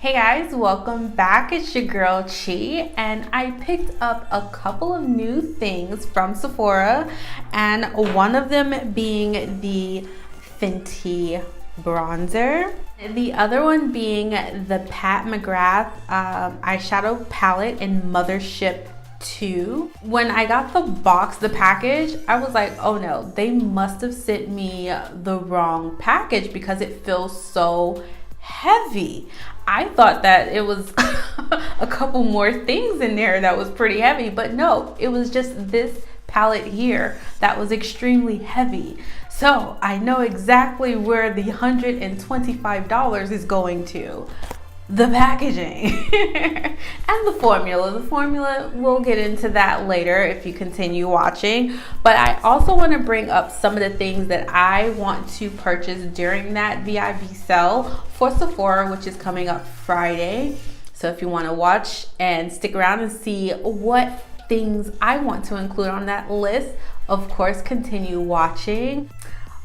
Hey guys, welcome back. It's your girl Chi, and I picked up a couple of new things from Sephora, and one of them being the Fenty Bronzer, the other one being the Pat McGrath eyeshadow palette in Mothership 2. When I got the package, I was like, oh no, they must have sent me the wrong package because it feels so heavy. I thought that it was a couple more things in there that was pretty heavy, but no, it was just this palette here that was extremely heavy. So I know exactly where the $125 is going to. The packaging and the formula. The formula, we'll get into that later if you continue watching. But I also want to bring up some of the things that I want to purchase during that VIB sale for Sephora, which is coming up Friday. So if you want to watch and stick around and see what things I want to include on that list, of course, continue watching.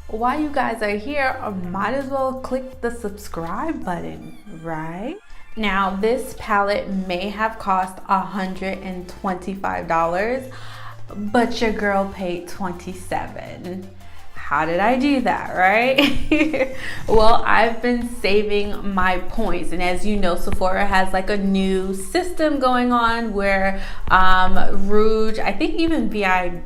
While you guys are here, I might as well click the subscribe button, right? Now, this palette may have cost $125, but your girl paid $27. How did I do that, right? Well, I've been saving my points, and as you know, Sephora has like a new system going on where Rouge, I think even VIB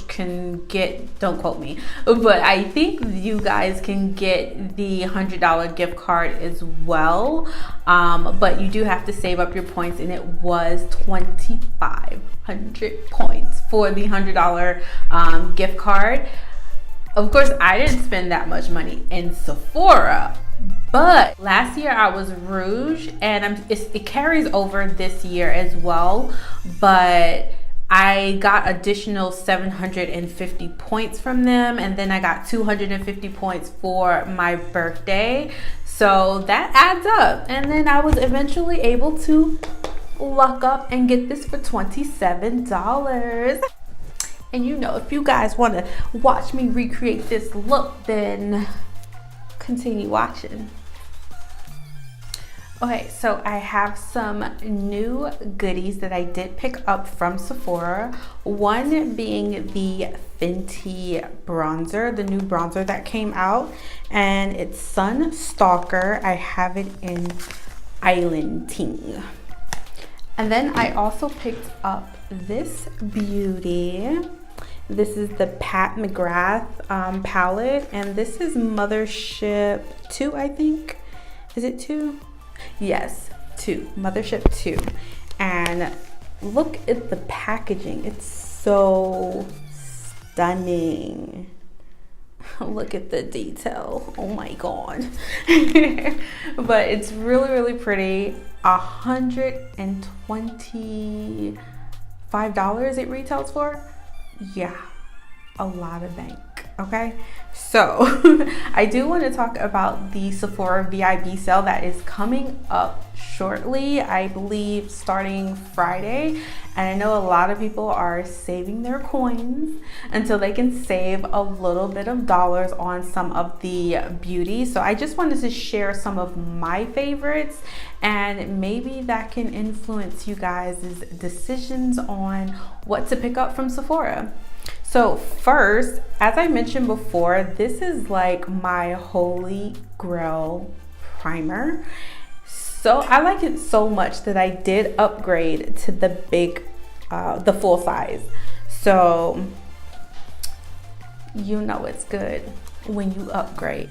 can get, don't quote me, but I think you guys can get the $100 gift card as well, but you do have to save up your points, and it was 2,500 points for the $100 gift card. Of course, I didn't spend that much money in Sephora, but last year I was Rouge, and it carries over this year as well, but I got additional 750 points from them, and then I got 250 points for my birthday. So that adds up, and then I was eventually able to luck up and get this for $27. And you know, if you guys want to watch me recreate this look, then continue watching. Okay, so I have some new goodies that I did pick up from Sephora. One being the Fenty Bronzer, the new bronzer that came out, and it's Sun Stalker. I have it in Island Ting. And then I also picked up this beauty. This is the Pat McGrath palette, and this is Mothership 2, I think. Is it 2? Yes, 2. Mothership 2. And look at the packaging. It's so stunning. Look at the detail. Oh my god. But it's really, really pretty. $125 it retails for. Yeah, a lot of bank. Okay, so I do want to talk about the Sephora VIB sale that is coming up shortly, I believe starting Friday. And I know a lot of people are saving their coins until they can save a little bit of dollars on some of the beauty. So I just wanted to share some of my favorites, and maybe that can influence you guys' decisions on what to pick up from Sephora. So first, as I mentioned before, this is like my holy grail primer. So I like it so much that I did upgrade to the the full size. So you know it's good when you upgrade.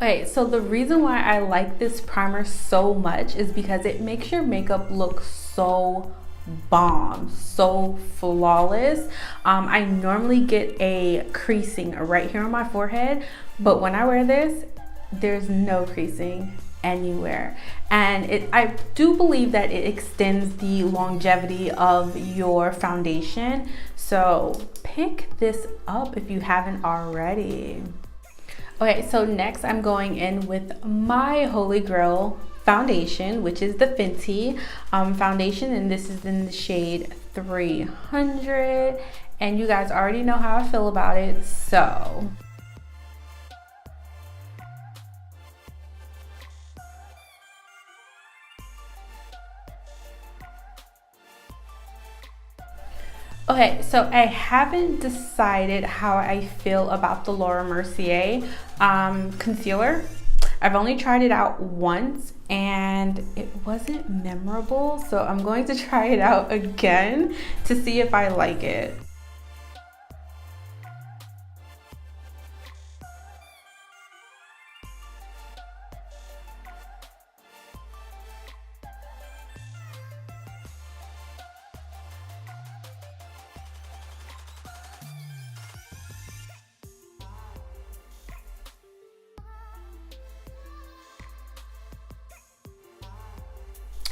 Okay, so the reason why I like this primer so much is because it makes your makeup look so bomb, so flawless. I normally get a creasing right here on my forehead, but when I wear this, there's no creasing anywhere. And I do believe that it extends the longevity of your foundation. So pick this up if you haven't already. Okay, so next I'm going in with my holy grail foundation, which is the Fenty foundation, and this is in the shade 300. And you guys already know how I feel about it, so Okay, so I haven't decided how I feel about the Laura Mercier concealer. I've only tried it out once and it wasn't memorable, so I'm going to try it out again to see if I like it.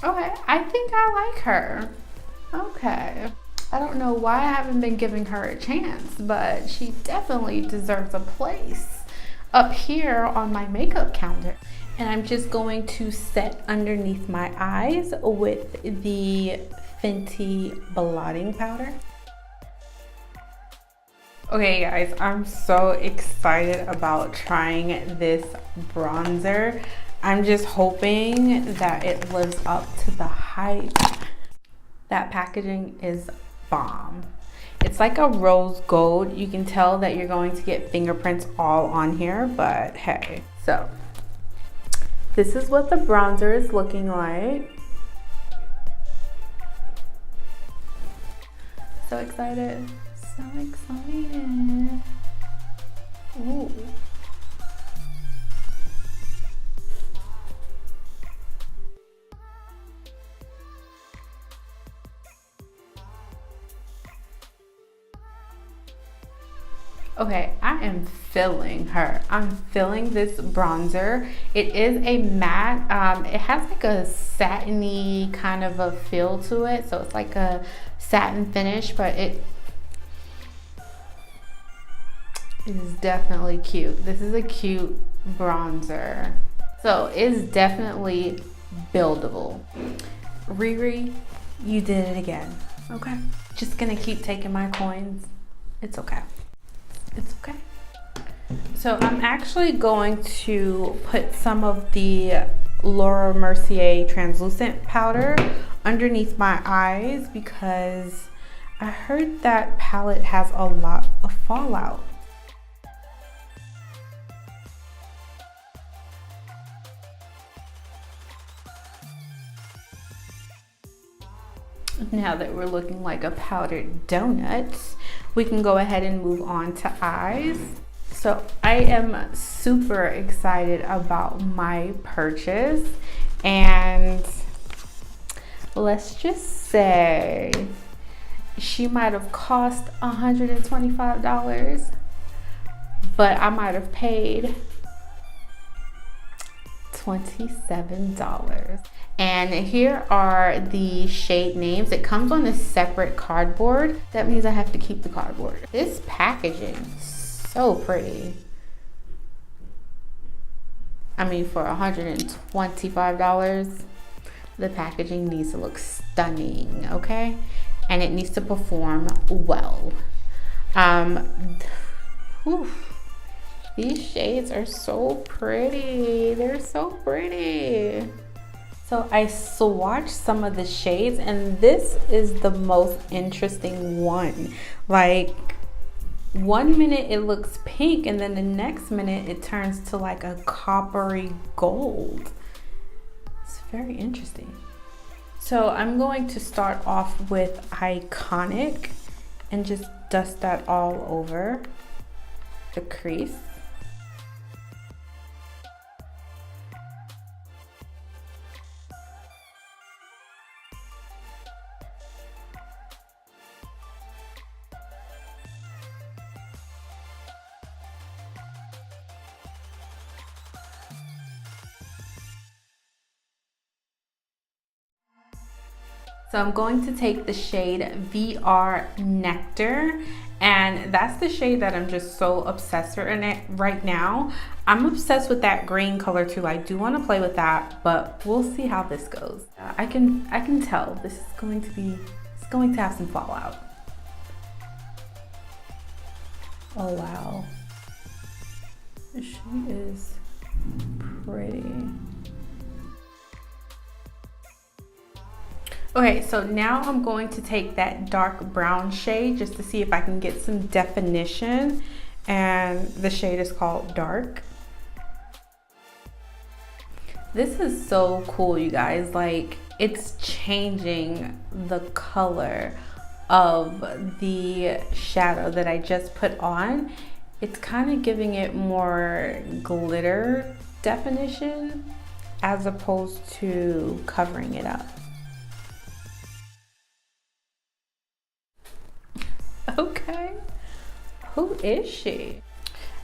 Okay, I think I like her. Okay. I don't know why I haven't been giving her a chance, but she definitely deserves a place up here on my makeup counter. And I'm just going to set underneath my eyes with the Fenty blotting powder. Okay guys, I'm so excited about trying this bronzer. I'm just hoping that it lives up to the hype. That packaging is bomb. It's like a rose gold. You can tell that you're going to get fingerprints all on here, but hey. So, this is what the bronzer is looking like. So excited. So excited. Ooh. Okay, I am feeling her. I'm feeling this bronzer. It is a matte. It has like a satiny kind of a feel to it. So it's like a satin finish, but it is definitely cute. This is a cute bronzer. So it's definitely buildable. Riri, you did it again. Okay. Just gonna keep taking my coins. It's okay. It's okay. So I'm actually going to put some of the Laura Mercier translucent powder underneath my eyes because I heard that palette has a lot of fallout. Now that we're looking like a powdered donut, we can go ahead and move on to eyes. So I am super excited about my purchase, and let's just say she might have cost $125, but I might have paid $27. And here are the shade names. It comes on a separate cardboard. That means I have to keep the cardboard. This packaging, so pretty. I mean, for $125, the packaging needs to look stunning, okay? And it needs to perform well. These shades are so pretty. They're so pretty. So I swatched some of the shades, and this is the most interesting one. Like, 1 minute it looks pink, and then the next minute it turns to like a coppery gold. It's very interesting. So I'm going to start off with Iconic and just dust that all over the crease. So I'm going to take the shade VR Nectar, and that's the shade that I'm just so obsessed with right now. I'm obsessed with that green color too. I do want to play with that, but we'll see how this goes. I can tell this is going to have some fallout. Oh wow. She is pretty. Okay, so now I'm going to take that dark brown shade just to see if I can get some definition, and the shade is called Dark. This is so cool, you guys. Like, it's changing the color of the shadow that I just put on. It's kind of giving it more glitter definition as opposed to covering it up. Okay, who is she?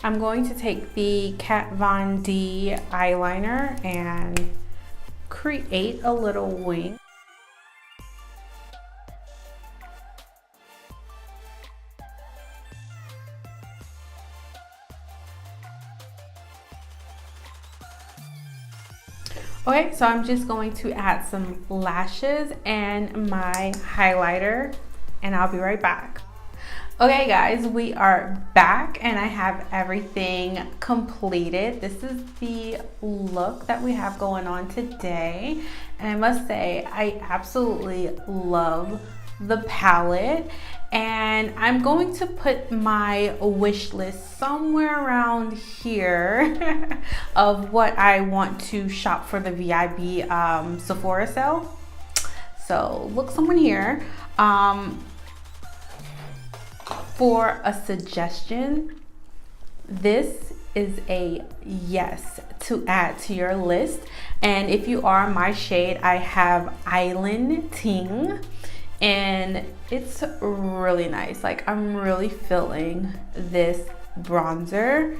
I'm going to take the Kat Von D eyeliner and create a little wing. Okay, so I'm just going to add some lashes and my highlighter, and I'll be right back. Okay guys, we are back and I have everything completed. This is the look that we have going on today. And I must say, I absolutely love the palette. And I'm going to put my wish list somewhere around here of what I want to shop for the VIB Sephora sale. So look somewhere here. For a suggestion, this is a yes to add to your list. And if you are my shade, I have Island Ting, and it's really nice. Like, I'm really feeling this bronzer.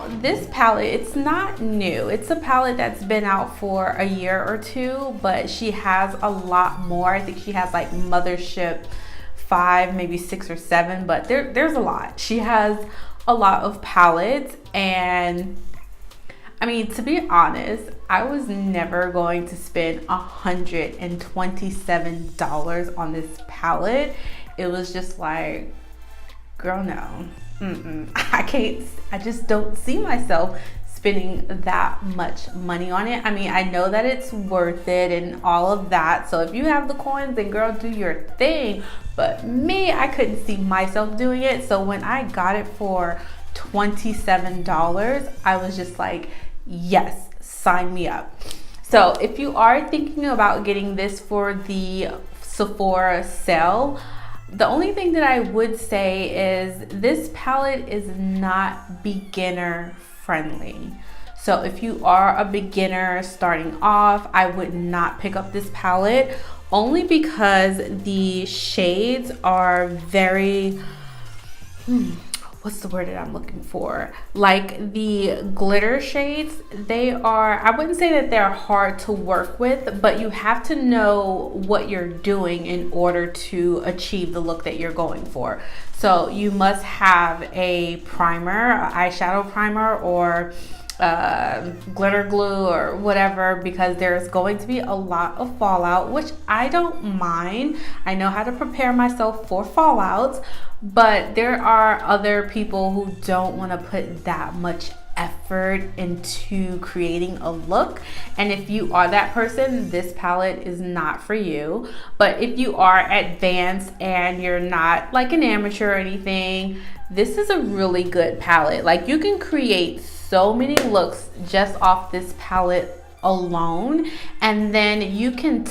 This palette, it's not new. It's a palette that's been out for a year or two, but she has a lot more. I think she has like Mothership 5, maybe 6 or 7, but there's a lot. She has a lot of palettes, and I mean, to be honest, I was never going to spend $127 on this palette. It was just like, girl, no, I just don't see myself spending that much money on it. I mean, I know that it's worth it and all of that. So if you have the coins, then girl, do your thing. But me, I couldn't see myself doing it. So when I got it for $27, I was just like, yes, sign me up. So if you are thinking about getting this for the Sephora sale, the only thing that I would say is this palette is not beginner friendly. So if you are a beginner starting off, I would not pick up this palette, only because the shades are very, what's the word that I'm looking for? Like the glitter shades, they are, I wouldn't say that they're hard to work with, but you have to know what you're doing in order to achieve the look that you're going for. So you must have a primer, an eyeshadow primer, or glitter glue or whatever, because there's going to be a lot of fallout, which I don't mind. I know how to prepare myself for fallouts, but there are other people who don't want to put that much effort into creating a look, and if you are that person, this palette is not for you. But if you are advanced and you're not like an amateur or anything, this is a really good palette. Like, you can create so many looks just off this palette alone, and then you can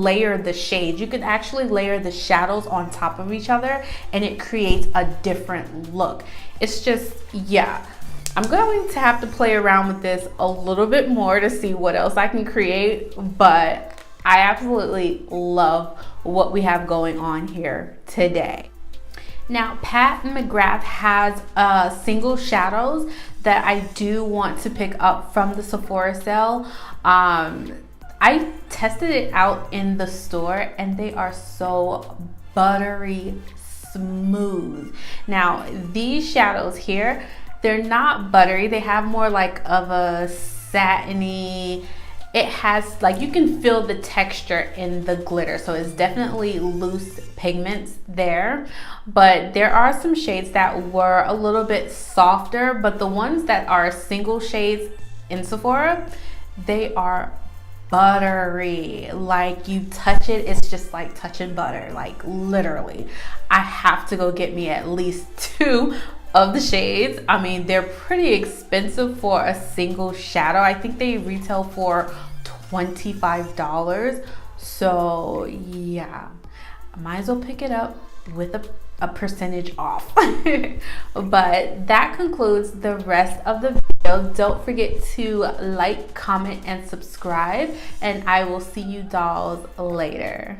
layer the shades. You can actually layer the shadows on top of each other, and it creates a different look. It's just, yeah, I'm going to have to play around with this a little bit more to see what else I can create, but I absolutely love what we have going on here today. Now, Pat McGrath has single shadows that I do want to pick up from the Sephora sale. I tested it out in the store, and they are so buttery smooth. Now, these shadows here, they're not buttery. They have more like of a satiny, it has like, you can feel the texture in the glitter. So it's definitely loose pigments there, but there are some shades that were a little bit softer, but the ones that are single shades in Sephora, they are buttery. Like, you touch it, it's just like touching butter, like literally. I have to go get me at least 2 of the shades. I mean, they're pretty expensive for a single shadow. I think they retail for $25. So yeah, I might as well pick it up with a percentage off. But that concludes the rest of the video. Don't forget to like, comment, and subscribe, and I will see you dolls later.